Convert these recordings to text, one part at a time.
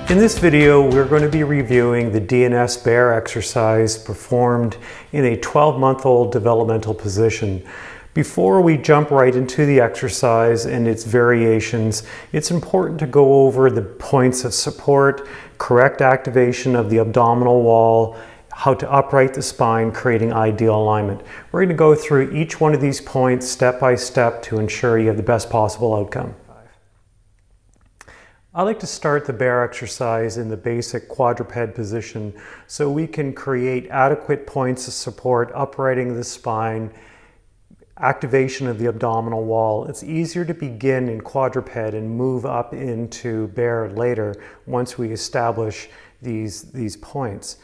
In this video, we're going to be reviewing the DNS bear exercise performed in a 12-month-old developmental position. Before we jump right into the exercise and its variations, it's important to go over the points of support, correct activation of the abdominal wall, how to upright the spine, creating ideal alignment. We're going to go through each one of these points step by step to ensure you have the best possible outcome. I like to start the bear exercise in the basic quadruped position so we can create adequate points of support, uprighting the spine, activation of the abdominal wall. It's easier to begin in quadruped and move up into bear later once we establish these points.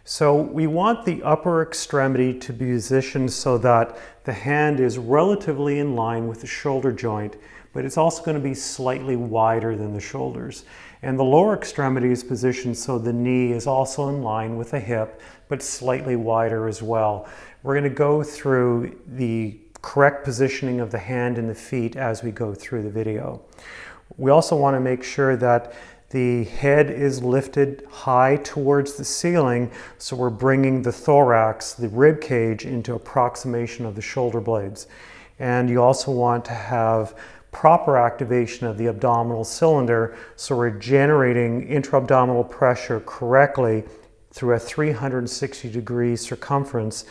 So we want the upper extremity to be positioned so that the hand is relatively in line with the shoulder joint, but it's also going to be slightly wider than the shoulders. And the lower extremity is positioned so the knee is also in line with the hip, but slightly wider as well. We're going to go through the correct positioning of the hand and the feet as we go through the video. We also want to make sure that the head is lifted high towards the ceiling, so we're bringing the thorax, the rib cage, into approximation of the shoulder blades. And you also want to have proper activation of the abdominal cylinder, so we're generating intra-abdominal pressure correctly through a 360-degree circumference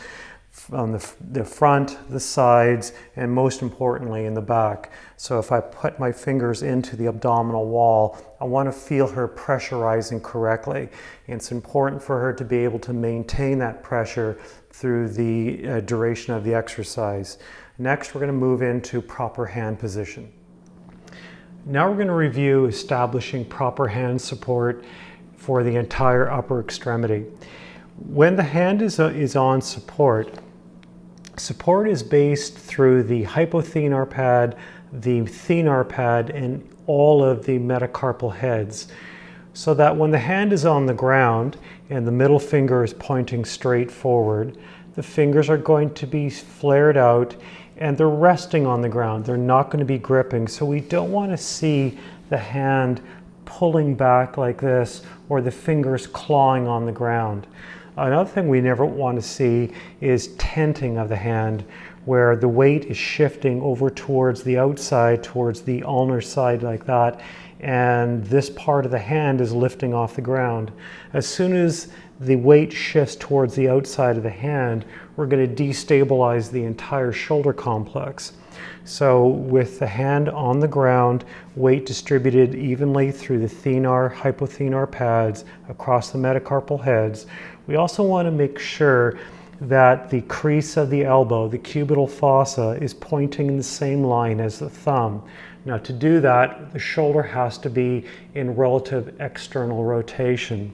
on the front, the sides, and most importantly in the back. So if I put my fingers into the abdominal wall, I want to feel her pressurizing correctly. And it's important for her to be able to maintain that pressure through the duration of the exercise. Next, we're going to move into proper hand position. Now we're going to review establishing proper hand support for the entire upper extremity. When the hand is on support, support is based through the hypothenar pad, the thenar pad, and all of the metacarpal heads, so that when the hand is on the ground and the middle finger is pointing straight forward, the fingers are going to be flared out and they're resting on the ground. They're not going to be gripping. So we don't want to see the hand pulling back like this or the fingers clawing on the ground. Another thing we never want to see is tenting of the hand, where the weight is shifting over towards the outside, towards the ulnar side like that, and this part of the hand is lifting off the ground. As soon as the weight shifts towards the outside of the hand, we're going to destabilize the entire shoulder complex. So with the hand on the ground, weight distributed evenly through the thenar, hypothenar pads across the metacarpal heads, we also want to make sure that the crease of the elbow, the cubital fossa, is pointing in the same line as the thumb. Now to do that, the shoulder has to be in relative external rotation.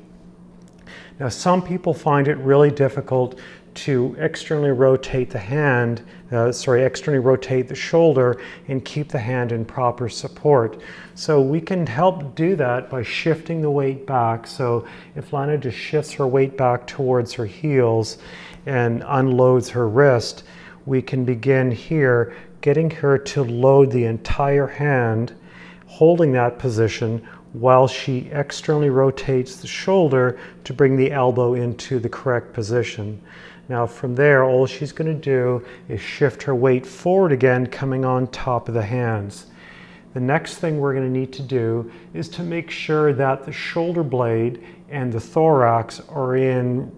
Now some people find it really difficult to externally rotate the hand, externally rotate the shoulder and keep the hand in proper support. So we can help do that by shifting the weight back. So if Lana just shifts her weight back towards her heels and unloads her wrist, we can begin here getting her to load the entire hand, holding that position while she externally rotates the shoulder to bring the elbow into the correct position. Now from there, all she's going to do is shift her weight forward again, coming on top of the hands. The next thing we're going to need to do is to make sure that the shoulder blade and the thorax are in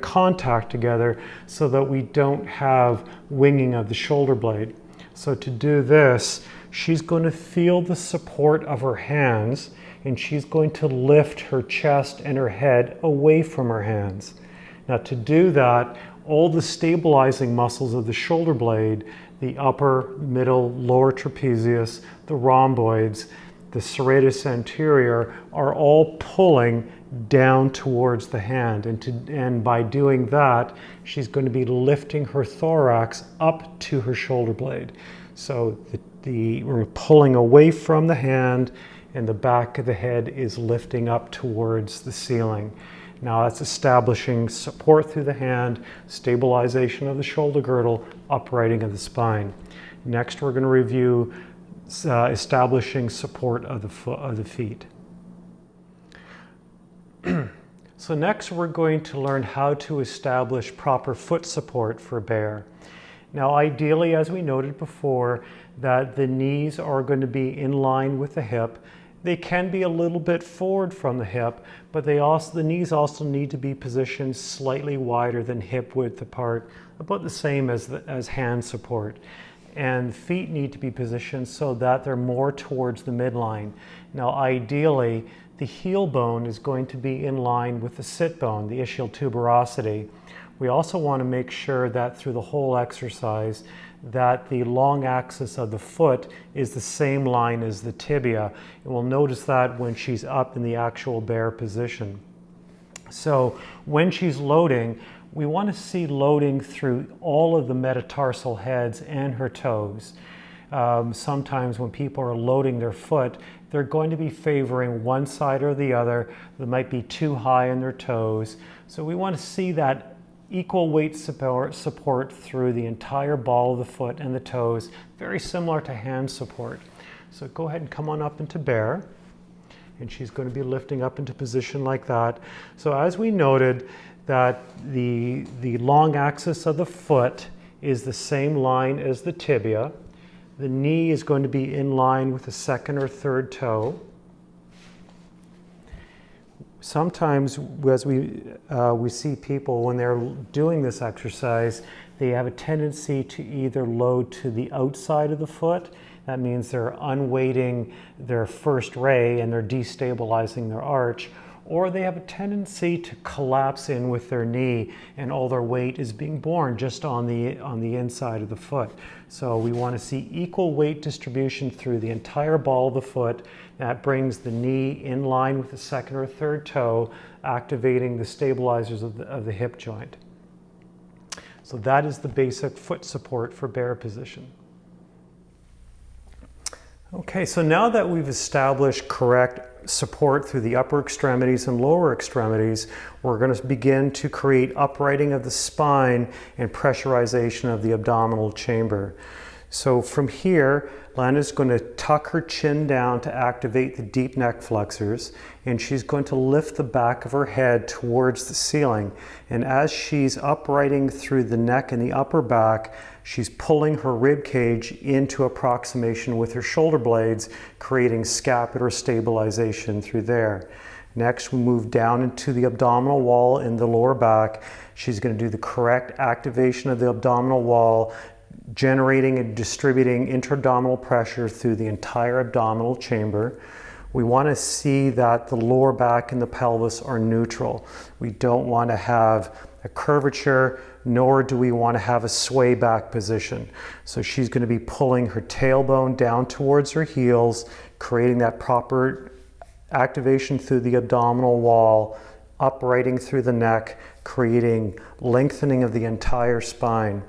contact together so that we don't have winging of the shoulder blade. So to do this, she's going to feel the support of her hands, and she's going to lift her chest and her head away from her hands. Now to do that, all the stabilizing muscles of the shoulder blade, the upper, middle, lower trapezius, the rhomboids, the serratus anterior, are all pulling down towards the hand. And by doing that, she's going to be lifting her thorax up to her shoulder blade. So we're pulling away from the hand, and the back of the head is lifting up towards the ceiling. Now that's establishing support through the hand, stabilization of the shoulder girdle, uprighting of the spine. Next, we're going to review establishing support of the feet. So next we're going to learn how to establish proper foot support for bear. Now ideally, as we noted before, that the knees are going to be in line with the hip. They can be a little bit forward from the hip, but the knees also need to be positioned slightly wider than hip width apart, about the same as hand support. And feet need to be positioned so that they're more towards the midline. Now ideally, the heel bone is going to be in line with the sit bone, the ischial tuberosity. We also want to make sure that through the whole exercise that the long axis of the foot is the same line as the tibia. And we'll notice that when she's up in the actual bear position. So when she's loading, we want to see loading through all of the metatarsal heads and her toes. Sometimes when people are loading their foot, they're going to be favoring one side or the other. They might be too high in their toes. So we want to see that equal weight support through the entire ball of the foot and the toes, very similar to hand support. So go ahead and come on up into bear. And she's going to be lifting up into position like that. So as we noted, that the long axis of the foot is the same line as the tibia. The knee is going to be in line with the second or third toe. Sometimes as we see people when they're doing this exercise, they have a tendency to either load to the outside of the foot. That means they're unweighting their first ray and they're destabilizing their arch, or they have a tendency to collapse in with their knee and all their weight is being borne just on the inside of the foot. So we want to see equal weight distribution through the entire ball of the foot. That brings the knee in line with the second or third toe, activating the stabilizers of the hip joint. So that is the basic foot support for bear position. Okay, so now that we've established correct support through the upper extremities and lower extremities, we're going to begin to create uprighting of the spine and pressurization of the abdominal chamber. So from here, Lana's going to tuck her chin down to activate the deep neck flexors, and she's going to lift the back of her head towards the ceiling. And as she's uprighting through the neck and the upper back, she's pulling her rib cage into approximation with her shoulder blades, creating scapular stabilization through there. Next, we move down into the abdominal wall in the lower back. She's going to do the correct activation of the abdominal wall, generating and distributing intra-abdominal pressure through the entire abdominal chamber. We want to see that the lower back and the pelvis are neutral. We don't want to have a curvature, nor do we want to have a sway back position. So she's going to be pulling her tailbone down towards her heels, creating that proper activation through the abdominal wall, uprighting through the neck, creating lengthening of the entire spine.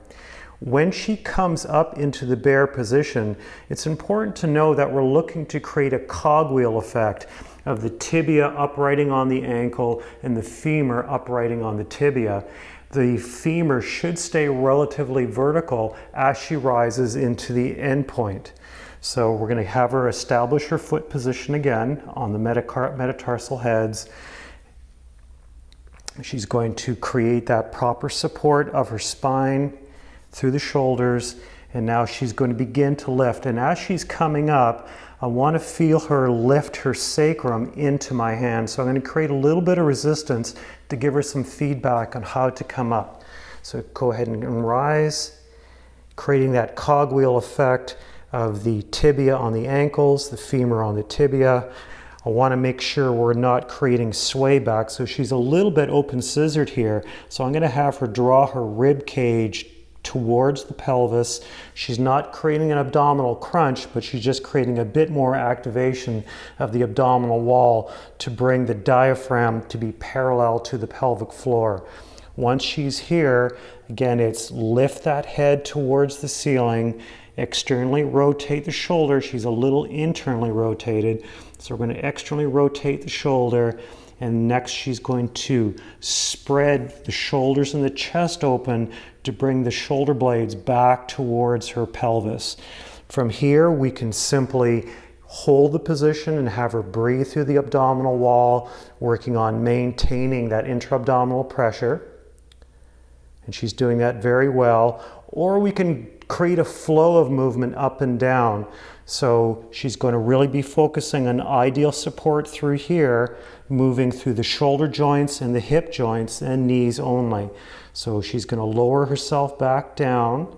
When she comes up into the bear position, it's important to know that we're looking to create a cogwheel effect of the tibia uprighting on the ankle and the femur uprighting on the tibia. The femur should stay relatively vertical as she rises into the end point. So we're going to have her establish her foot position again on the metatarsal heads. She's going to create that proper support of her spine through the shoulders, and now she's going to begin to lift. And as she's coming up, I want to feel her lift her sacrum into my hand. So I'm going to create a little bit of resistance to give her some feedback on how to come up. So go ahead and rise, creating that cogwheel effect of the tibia on the ankles, the femur on the tibia. I want to make sure we're not creating sway back. So she's a little bit open scissored here. So I'm going to have her draw her rib cage towards the pelvis. She's not creating an abdominal crunch, but she's just creating a bit more activation of the abdominal wall to bring the diaphragm to be parallel to the pelvic floor. Once she's here, again, it's lift that head towards the ceiling, externally rotate the shoulder. She's a little internally rotated, so we're going to externally rotate the shoulder. And next she's going to spread the shoulders and the chest open to bring the shoulder blades back towards her pelvis. From here we can simply hold the position and have her breathe through the abdominal wall, working on maintaining that intra-abdominal pressure. And she's doing that very well. Or we can create a flow of movement up and down. So she's going to really be focusing on ideal support through here, moving through the shoulder joints and the hip joints and knees only. So she's going to lower herself back down.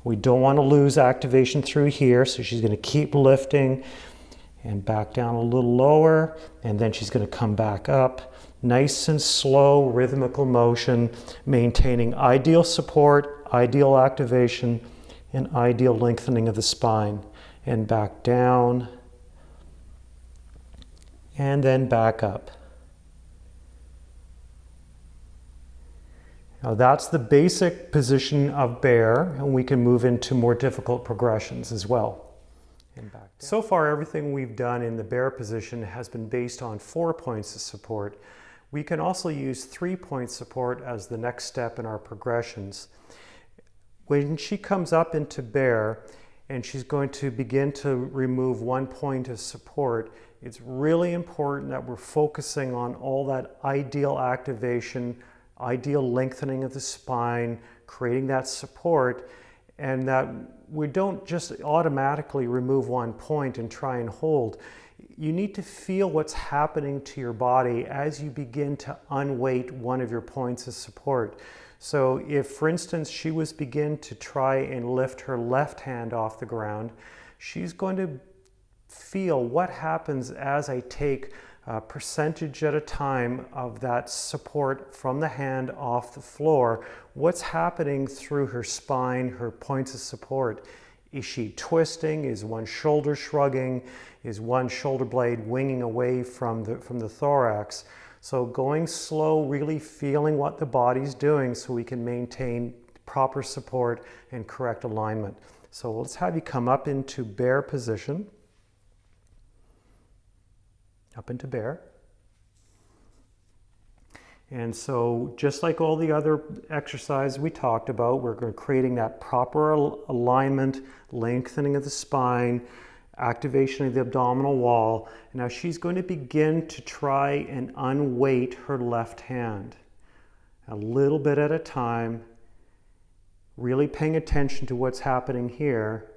We don't want to lose activation through here, so she's going to keep lifting and back down a little lower, and then she's going to come back up. Nice and slow, rhythmical motion, maintaining ideal support, ideal activation, and ideal lengthening of the spine. And back down, and then back up. Now that's the basic position of bear, and we can move into more difficult progressions as well. And back down. So far, everything we've done in the bear position has been based on 4 points of support. We can also use 3-point support as the next step in our progressions. When she comes up into bear, and she's going to begin to remove 1 point of support, it's really important that we're focusing on all that ideal activation, ideal lengthening of the spine, creating that support, and that we don't just automatically remove 1 point and try and hold. You need to feel what's happening to your body as you begin to unweight one of your points of support. So if, for instance, she was begin to try and lift her left hand off the ground, she's going to feel what happens as I take a percentage at a time of that support from the hand off the floor. What's happening through her spine, her points of support? Is she twisting? Is one shoulder shrugging? Is one shoulder blade winging away from the thorax? So going slow, really feeling what the body's doing so we can maintain proper support and correct alignment. So let's have you come up into bear position. Up into bear. And so just like all the other exercises we talked about, we're creating that proper alignment, lengthening of the spine, activation of the abdominal wall. Now she's going to begin to try and unweight her left hand. A little bit at a time, really paying attention to what's happening here.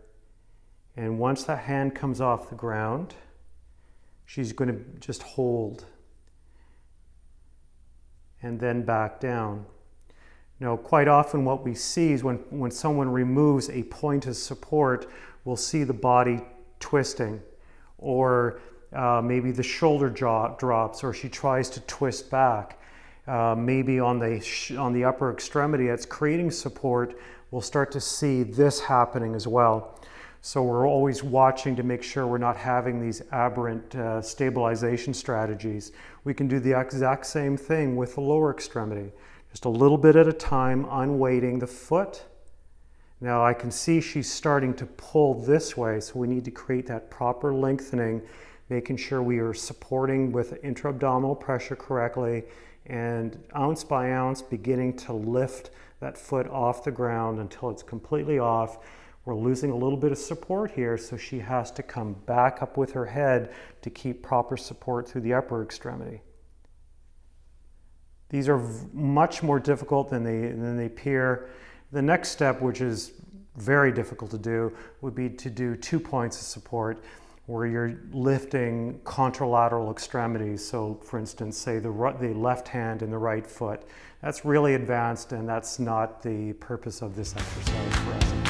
And once that hand comes off the ground, she's going to just hold and then back down. Now, quite often what we see is when someone removes a point of support, we'll see the body twisting, or maybe the shoulder drops, or she tries to twist back. Maybe on the upper extremity that's creating support, we'll start to see this happening as well. So we're always watching to make sure we're not having these aberrant stabilization strategies. We can do the exact same thing with the lower extremity. Just a little bit at a time, unweighting the foot. Now I can see she's starting to pull this way, so we need to create that proper lengthening, making sure we are supporting with intra-abdominal pressure correctly, and ounce by ounce beginning to lift that foot off the ground until it's completely off. We're losing a little bit of support here, so she has to come back up with her head to keep proper support through the upper extremity. These are much more difficult than they appear. The next step, which is very difficult to do, would be to do 2 points of support where you're lifting contralateral extremities. So for instance, say the left hand and the right foot. That's really advanced, and that's not the purpose of this exercise for us.